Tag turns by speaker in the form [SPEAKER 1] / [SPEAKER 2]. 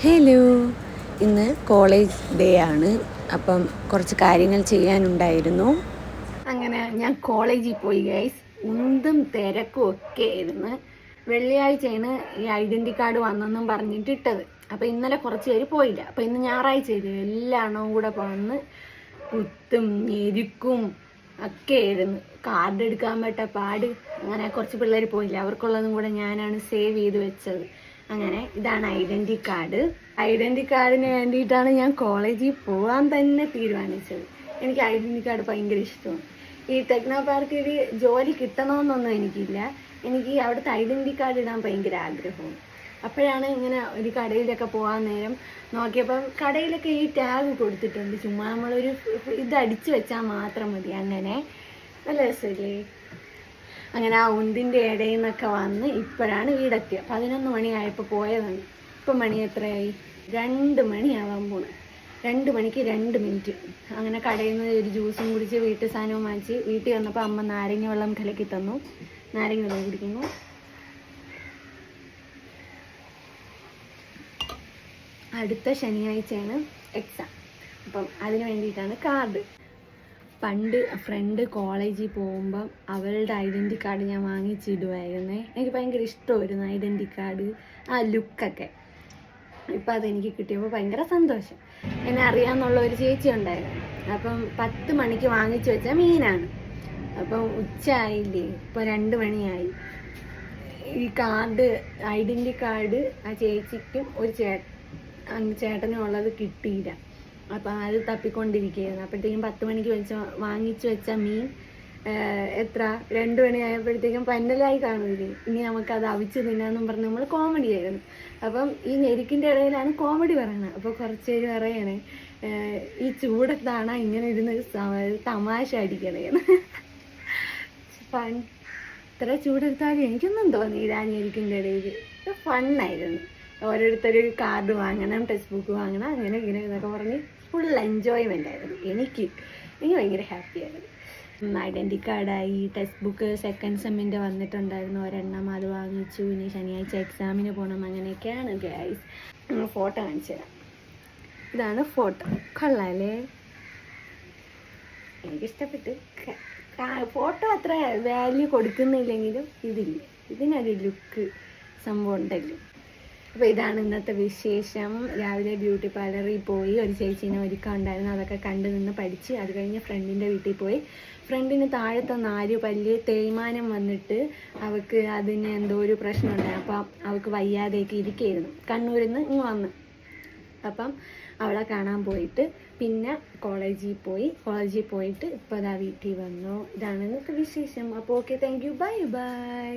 [SPEAKER 1] Hello, ഇന്ന് college day ആണ്. അപ്പം കുറച്ച് കാര്യങ്ങൾ ചെയ്യാനുണ്ടായിരുന്നു. അങ്ങനെ ഞാൻ കോളേജിൽ പോയി ഗൈസ്. എന്തും തിരക്കും ഒക്കെ ആയിരുന്നു. വെള്ളിയാഴ്ചയാണ് ഈ ഐഡൻറ്റി കാർഡ് വന്നെന്നും പറഞ്ഞിട്ട് ഇട്ടത്. അപ്പോൾ ഇന്നലെ കുറച്ച് പേര് പോയില്ല. അപ്പോൾ ഇന്ന് ഞായറാഴ്ച എല്ലാ എണ്ണവും കൂടെ വന്ന് കുത്തും ഞെരുക്കും ഒക്കെ ആയിരുന്നു. കാർഡ് എടുക്കാൻ പറ്റ പാട്. അങ്ങനെ കുറച്ച് പിള്ളേർ പോയില്ല. അവർക്കുള്ളതും കൂടെ ഞാനാണ് സേവ് ചെയ്ത് വെച്ചത്. അങ്ങനെ ഇതാണ് ഐഡൻറ്റി കാർഡ്. ഐഡൻറ്റി കാർഡിന് വേണ്ടിയിട്ടാണ് ഞാൻ കോളേജിൽ പോകാൻ തന്നെ തീരുമാനിച്ചത്. എനിക്ക് ഐഡൻറ്റി കാർഡ് ഭയങ്കര ഇഷ്ടമാണ്. ഈ ടെക്നോ പാർക്കിൽ ജോലി കിട്ടണമെന്നൊന്നും എനിക്കില്ല. എനിക്ക് അവിടുത്തെ ഐഡൻറ്റി കാർഡ് ഇടാൻ ഭയങ്കര ആഗ്രഹമാണ്. അപ്പോഴാണ് ഇങ്ങനെ ഒരു കടയിലൊക്കെ പോകാൻ നേരം നോക്കിയപ്പോൾ കടയിലൊക്കെ ഈ ടാഗ് കൊടുത്തിട്ടുണ്ട്. ചുമ്മാ നമ്മളൊരു ഇത് അടിച്ചു വെച്ചാൽ മാത്രം മതി. അങ്ങനെ നല്ല രസമില്ലേ? അങ്ങനെ ആ ഉന്തിൻ്റെ ഇടയിൽ നിന്നൊക്കെ വന്ന് ഇപ്പോഴാണ് വീടെത്തിയത്. 11 മണിയായപ്പോൾ പോയതാണ്. ഇപ്പം മണി എത്രയായി? 2 മണിയാവാൻ പോണ്. 2 മണിക്ക് 2 മിനിറ്റ്. അങ്ങനെ കടയിൽ നിന്ന് ഒരു ജ്യൂസും കുടിച്ച് വീട്ടിൽ സാധനവും വാങ്ങിച്ച് വീട്ടിൽ വന്നപ്പോൾ അമ്മ നാരങ്ങ വെള്ളം കലക്കി തന്നു. നാരങ്ങ വെള്ളം കുടിക്കുന്നു. അടുത്ത ശനിയാഴ്ചയാണ് എക്സാം. അപ്പം അതിന് വേണ്ടിയിട്ടാണ് കാർഡ്. പണ്ട് ഫ്രണ്ട് കോളേജിൽ പോകുമ്പം അവളുടെ ഐഡൻറ്റി കാർഡ് ഞാൻ വാങ്ങിച്ചിടുമായിരുന്നേ. എനിക്ക് ഭയങ്കര ഇഷ്ടമായിരുന്നു ഐഡൻറ്റി കാർഡ്, ആ ലുക്കൊക്കെ. ഇപ്പം അതെനിക്ക് കിട്ടിയപ്പോൾ ഭയങ്കര സന്തോഷം. എന്നെ അറിയാമെന്നുള്ള ഒരു ചേച്ചി ഉണ്ടായിരുന്നു. അപ്പം 10 മണിക്ക് വാങ്ങിച്ചു വെച്ച മീനാണ്. അപ്പം ഉച്ച ആയില്ലേ, ഇപ്പോൾ 2 മണിയായി. ഈ കാർഡ്, ഐഡൻറ്റി കാർഡ് ആ ചേച്ചിക്കും ഒരു ചേട്ടനും ഉള്ളത് കിട്ടിയില്ല. അപ്പം അത് തപ്പിക്കൊണ്ടിരിക്കുകയായിരുന്നു. അപ്പോഴത്തേക്കും 10 മണിക്ക് വാങ്ങിച്ചു വെച്ച മീൻ എത്ര 2 മണിയായപ്പോഴത്തേക്കും പന്നലായി കാണൂലേ. ഇനി നമുക്കത് അവിച്ച് തിന്നാന്നും പറഞ്ഞ് നമ്മൾ കോമഡി ആയിരുന്നു. അപ്പം ഈ ഞെരുക്കിൻ്റെ ഇടയിലാണ് കോമഡി പറയുന്നത്. അപ്പോൾ കുറച്ച് പേര് പറയണേ, ഈ ചൂടത്താണ് ഇങ്ങനെ ഇരുന്ന് തമാശ അടിക്കണേന്ന്. ഇത്ര ചൂടെടുത്താലും എനിക്കൊന്നും തോന്നിയില്ല. ആ ഞെരുക്കിൻ്റെ ഇടയിൽ ഫണ്ണായിരുന്നു. ഓരോരുത്തർ കാർഡ് വാങ്ങണം, ടെക്സ്റ്റ് ബുക്ക് വാങ്ങണം, അങ്ങനെ ഇങ്ങനെ എന്നൊക്കെ പറഞ്ഞ് ഫുൾ എൻജോയ്മെൻ്റ് ആയിരുന്നു. എനിക്ക് ഭയങ്കര ഹാപ്പിയായിരുന്നു. ഐഡൻറ്റി കാർഡായി, ടെക്സ്റ്റ് ബുക്ക് സെക്കൻഡ് സെമ്മിൻ്റെ വന്നിട്ടുണ്ടായിരുന്നു ഒരെണ്ണം, അത് വാങ്ങിച്ചു. ഇനി ശനിയാഴ്ച എക്സാമിന് പോകണം. അങ്ങനെയൊക്കെയാണ് ഗൈസ്. ഫോട്ടോ കാണിച്ചു തരാം. ഇതാണ് ഫോട്ടോ. കൊള്ളാല്ലേ? എനിക്കിഷ്ടപ്പെട്ട്. ഫോട്ടോ അത്ര വാല്യൂ കൊടുക്കുന്നില്ലെങ്കിലും ഇതിനൊരു ലുക്ക് സംഭവം ഉണ്ടല്ലോ. അപ്പോൾ ഇതാണ് ഇന്നത്തെ വിശേഷം. രാവിലെ ബ്യൂട്ടി പാർലറിൽ പോയി ഒരു ചേച്ചീനെ ഒരുക്കാനുണ്ടായിരുന്നു. അതൊക്കെ കണ്ടു നിന്ന് പഠിച്ച് അത് കഴിഞ്ഞ് ഫ്രണ്ടിൻ്റെ വീട്ടിൽ പോയി. ഫ്രണ്ടിന് താഴത്തെ 4 പല്ല് തേയ്മാനം വന്നിട്ട് അവൾക്ക് അതിന് എന്തോ ഒരു പ്രശ്നമുണ്ടായി. അപ്പം അവൾക്ക് വയ്യാതെയൊക്കെ ഇരിക്കുകയായിരുന്നു. കണ്ണൂരിൽ നിന്ന് ഇങ്ങ് വന്ന്. അപ്പം അവളെ കാണാൻ പോയിട്ട് പിന്നെ കോളേജിൽ പോയിട്ട് ഇപ്പോൾ അതാ വീട്ടിൽ വന്നു. ഇതാണ് ഇന്നത്തെ വിശേഷം. അപ്പോൾ okay, thank you, bye bye.